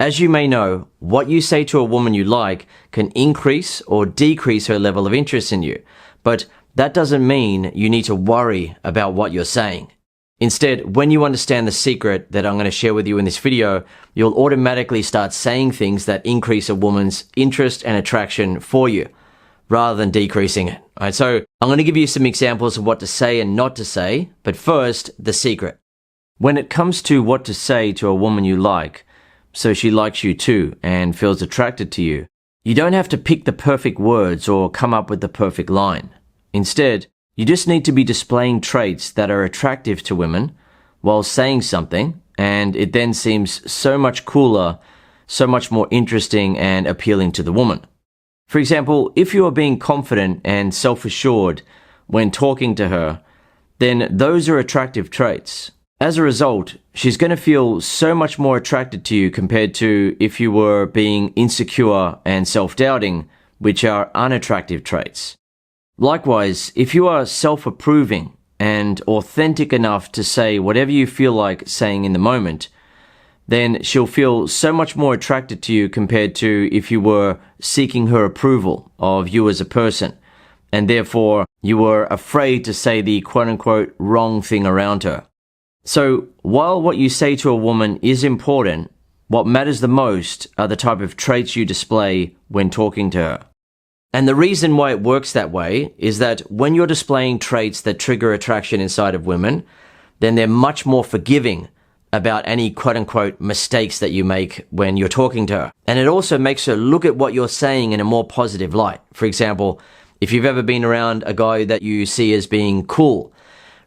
As you may know, what you say to a woman you like can increase or decrease her level of interest in you, but that doesn't mean you need to worry about what you're saying. Instead, when you understand the secret that I'm going to share with you in this video, you'll automatically start saying things that increase a woman's interest and attraction for you, rather than decreasing it. All right, so I'm going to give you some examples of what to say and not to say, but first, the secret. When it comes to what to say to a woman you like, so she likes you too and feels attracted to you, you don't have to pick the perfect words or come up with the perfect line. Instead, you just need to be displaying traits that are attractive to women while saying something, and it then seems so much cooler, so much more interesting and appealing to the woman. For example, if you are being confident and self-assured when talking to her, then those are attractive traits. As a result, she's going to feel so much more attracted to you compared to if you were being insecure and self-doubting, which are unattractive traits. Likewise, if you are self-approving and authentic enough to say whatever you feel like saying in the moment, then she'll feel so much more attracted to you compared to if you were seeking her approval of you as a person, and therefore you were afraid to say the quote-unquote wrong thing around her. So, while what you say to a woman is important, what matters the most are the type of traits you display when talking to her. And the reason why it works that way is that when you're displaying traits that trigger attraction inside of women, then they're much more forgiving about any quote-unquote mistakes that you make when you're talking to her. And it also makes her look at what you're saying in a more positive light. For example, if you've ever been around a guy that you see as being cool,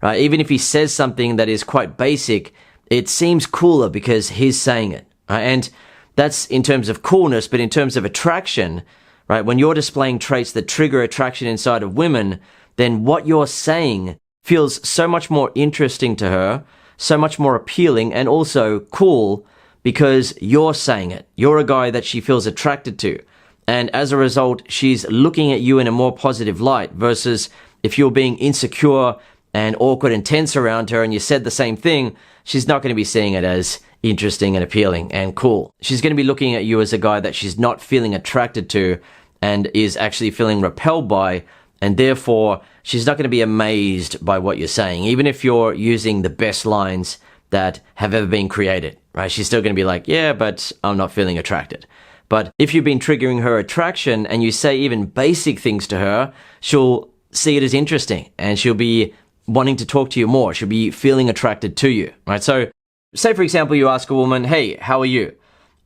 right? Even if he says something that is quite basic, it seems cooler because he's saying it. Right? And that's in terms of coolness, but in terms of attraction, right? When you're displaying traits that trigger attraction inside of women, then what you're saying feels so much more interesting to her, so much more appealing and also cool because you're saying it. You're a guy that she feels attracted to. And as a result, she's looking at you in a more positive light versus if you're being insecure and awkward and tense around her and you said the same thing, she's not going to be seeing it as interesting and appealing and cool. She's going to be looking at you as a guy that she's not feeling attracted to and is actually feeling repelled by, and therefore she's not going to be amazed by what you're saying, even if you're using the best lines that have ever been created, right? She's still going to be like, yeah, but I'm not feeling attracted. But if you've been triggering her attraction and you say even basic things to her, she'll see it as interesting and she'll be wanting to talk to you more. She'll be feeling attracted to you, right? So say, for example, you ask a woman, hey, how are you?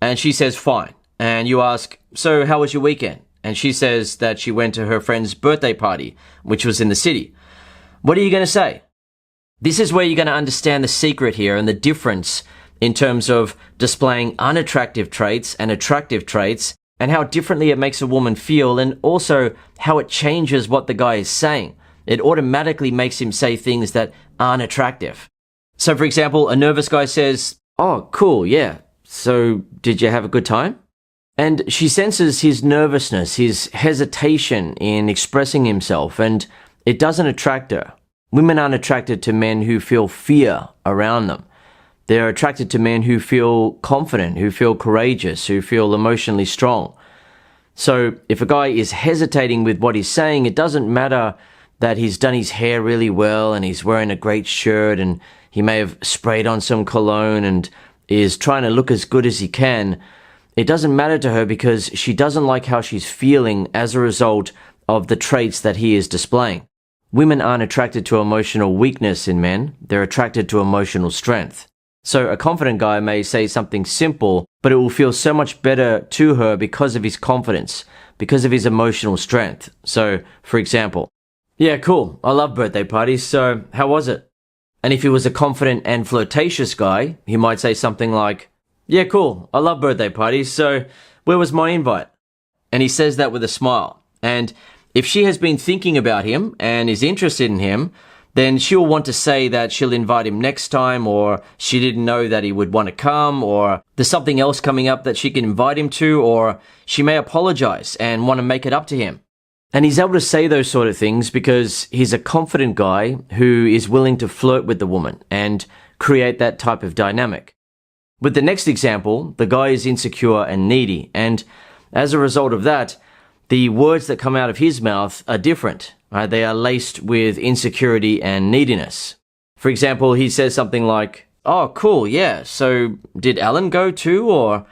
And she says, fine. And you ask, so how was your weekend? And she says that she went to her friend's birthday party, which was in the city. What are you going to say? This is where you're going to understand the secret here and the difference in terms of displaying unattractive traits and attractive traits and how differently it makes a woman feel and also how it changes what the guy is saying. It automatically makes him say things that aren't attractive. So for example, a nervous guy says, oh, cool, yeah. So did you have a good time? And she senses his nervousness, his hesitation in expressing himself, and it doesn't attract her. Women aren't attracted to men who feel fear around them. They're attracted to men who feel confident, who feel courageous, who feel emotionally strong. So if a guy is hesitating with what he's saying, it doesn't matter that he's done his hair really well and he's wearing a great shirt and he may have sprayed on some cologne and is trying to look as good as he can. It doesn't matter to her because she doesn't like how she's feeling as a result of the traits that he is displaying. Women aren't attracted to emotional weakness in men. They're attracted to emotional strength. So a confident guy may say something simple, but it will feel so much better to her because of his confidence, because of his emotional strength. So, for example, yeah, cool. I love birthday parties. So how was it? And if he was a confident and flirtatious guy, he might say something like, yeah, cool. I love birthday parties. So where was my invite? And he says that with a smile. And if she has been thinking about him and is interested in him, then she'll want to say that she'll invite him next time, or she didn't know that he would want to come, or there's something else coming up that she can invite him to, or she may apologize and want to make it up to him. And he's able to say those sort of things because he's a confident guy who is willing to flirt with the woman and create that type of dynamic. With the next example, the guy is insecure and needy, and as a result of that, the words that come out of his mouth are different. Right? They are laced with insecurity and neediness. For example, he says something like, "Oh, cool, yeah, so did Alan go too, or..."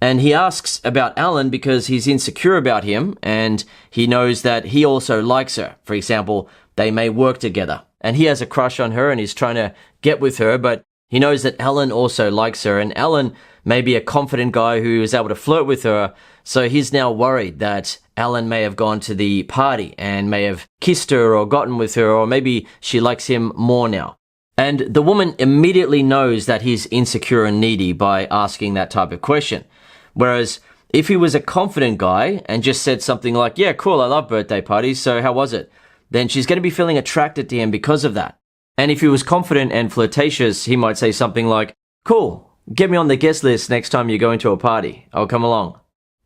And he asks about Alan because he's insecure about him and he knows that he also likes her. For example, they may work together and he has a crush on her and he's trying to get with her, but he knows that Alan also likes her, and Alan may be a confident guy who is able to flirt with her, so he's now worried that Alan may have gone to the party and may have kissed her or gotten with her, or maybe she likes him more now. And the woman immediately knows that he's insecure and needy by asking that type of question. Whereas if he was a confident guy and just said something like, "Yeah, cool, I love birthday parties, so how was it?" then she's going to be feeling attracted to him because of that. And if he was confident and flirtatious, he might say something like, "Cool, get me on the guest list next time you're going to a party. I'll come along."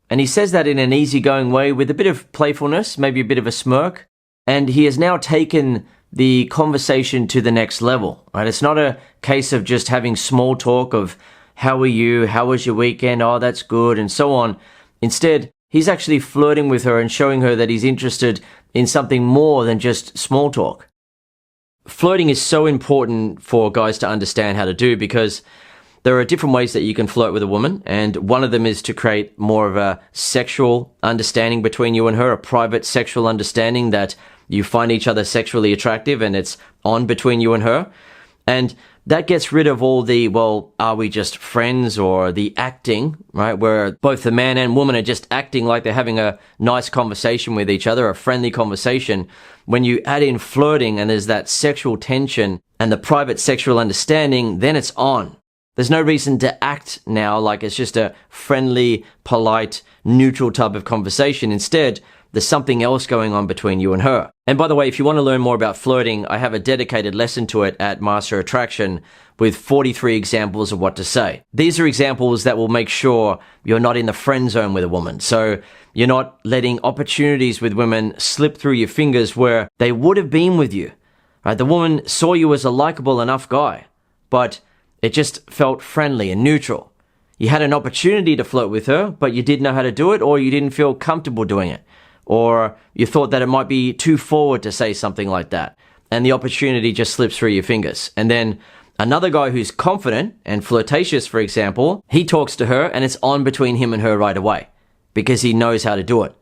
And he says that in an easygoing way with a bit of playfulness, maybe a bit of a smirk. And he has now taken the conversation to the next level, right? It's not a case of just having small talk of, "How are you? How was your weekend? Oh, that's good," and so on. Instead, he's actually flirting with her and showing her that he's interested in something more than just small talk. Flirting is so important for guys to understand how to do because there are different ways that you can flirt with a woman, and one of them is to create more of a sexual understanding between you and her, a private sexual understanding that you find each other sexually attractive and it's on between you and her. And that gets rid of all the, well, are we just friends, or the acting, right? Where both the man and woman are just acting like they're having a nice conversation with each other, a friendly conversation. When you add in flirting and there's that sexual tension and the private sexual understanding, then it's on. There's no reason to act now like it's just a friendly, polite, neutral type of conversation. Instead, there's something else going on between you and her. And by the way, if you want to learn more about flirting, I have a dedicated lesson to it at Master Attraction with 43 examples of what to say. These are examples that will make sure you're not in the friend zone with a woman. So you're not letting opportunities with women slip through your fingers where they would have been with you. Right? The woman saw you as a likable enough guy, but it just felt friendly and neutral. You had an opportunity to flirt with her, but you didn't know how to do it, or you didn't feel comfortable doing it. Or you thought that it might be too forward to say something like that, and the opportunity just slips through your fingers. And then another guy who's confident and flirtatious, for example, he talks to her and it's on between him and her right away because he knows how to do it.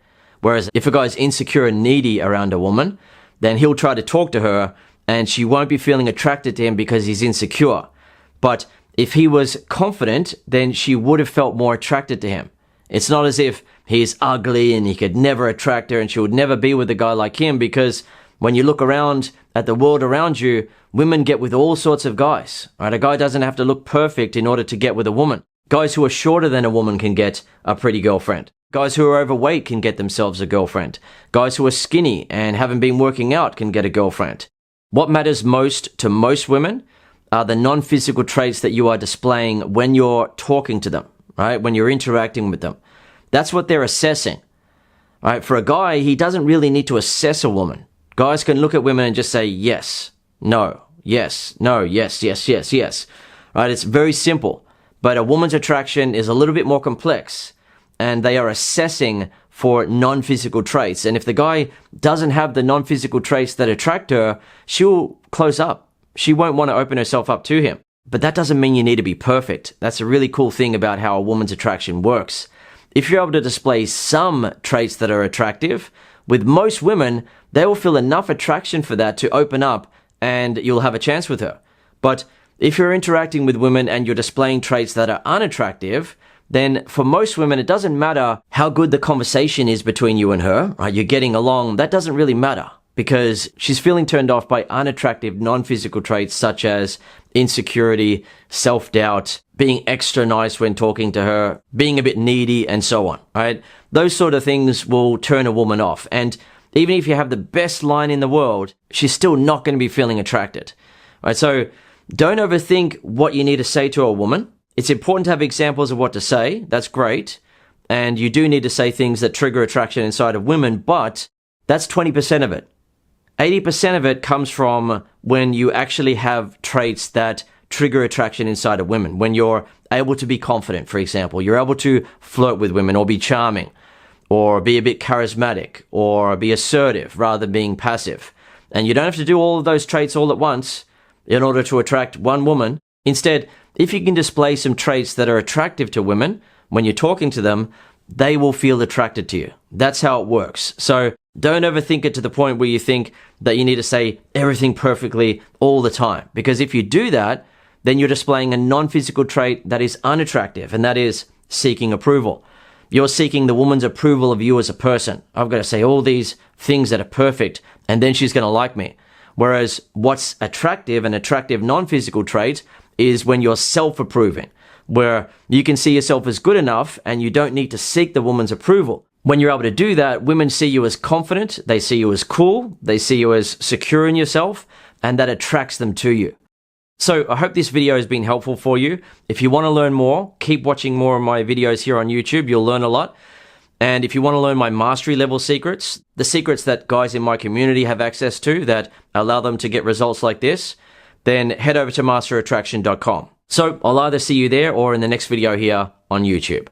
Whereas if a guy's insecure and needy around a woman, then he'll try to talk to her and she won't be feeling attracted to him because he's insecure. But if he was confident, then she would have felt more attracted to him. It's not as if he's ugly and he could never attract her and she would never be with a guy like him, because when you look around at the world around you, women get with all sorts of guys, right? A guy doesn't have to look perfect in order to get with a woman. Guys who are shorter than a woman can get a pretty girlfriend. Guys who are overweight can get themselves a girlfriend. Guys who are skinny and haven't been working out can get a girlfriend. What matters most to most women are the non-physical traits that you are displaying when you're talking to them, right? When you're interacting with them. That's what they're assessing, right? For a guy, he doesn't really need to assess a woman. Guys can look at women and just say, yes, no, yes, no, yes, yes, yes, yes, right? It's very simple. But a woman's attraction is a little bit more complex, and they are assessing for non-physical traits. And if the guy doesn't have the non-physical traits that attract her, she'll close up. She won't want to open herself up to him. But that doesn't mean you need to be perfect. That's a really cool thing about how a woman's attraction works. If you're able to display some traits that are attractive, with most women, they will feel enough attraction for that to open up and you'll have a chance with her. But if you're interacting with women and you're displaying traits that are unattractive, then for most women, it doesn't matter how good the conversation is between you and her, right? You're getting along. That doesn't really matter because she's feeling turned off by unattractive non-physical traits such as insecurity, self-doubt, being extra nice when talking to her, being a bit needy, and so on, right? Those sort of things will turn a woman off. And even if you have the best line in the world, she's still not going to be feeling attracted, right? So don't overthink what you need to say to a woman. It's important to have examples of what to say. That's great. And you do need to say things that trigger attraction inside of women, but that's 20% of it. 80% of it comes from when you actually have traits that trigger attraction inside of women. When you're able to be confident, for example, you're able to flirt with women or be charming or be a bit charismatic or be assertive rather than being passive. And you don't have to do all of those traits all at once in order to attract one woman. Instead, if you can display some traits that are attractive to women, when you're talking to them, they will feel attracted to you. That's how it works. So don't overthink it to the point where you think that you need to say everything perfectly all the time. Because if you do that, then you're displaying a non-physical trait that is unattractive, and that is seeking approval. You're seeking the woman's approval of you as a person. I've got to say all these things that are perfect, and then she's going to like me. Whereas what's attractive, an attractive non-physical trait, is when you're self-approving, where you can see yourself as good enough and you don't need to seek the woman's approval. When you're able to do that, women see you as confident, they see you as cool, they see you as secure in yourself, and that attracts them to you. So I hope this video has been helpful for you. If you want to learn more, keep watching more of my videos here on YouTube. You'll learn a lot. And if you want to learn my mastery level secrets, the secrets that guys in my community have access to that allow them to get results like this, then head over to masterattraction.com. So I'll either see you there or in the next video here on YouTube.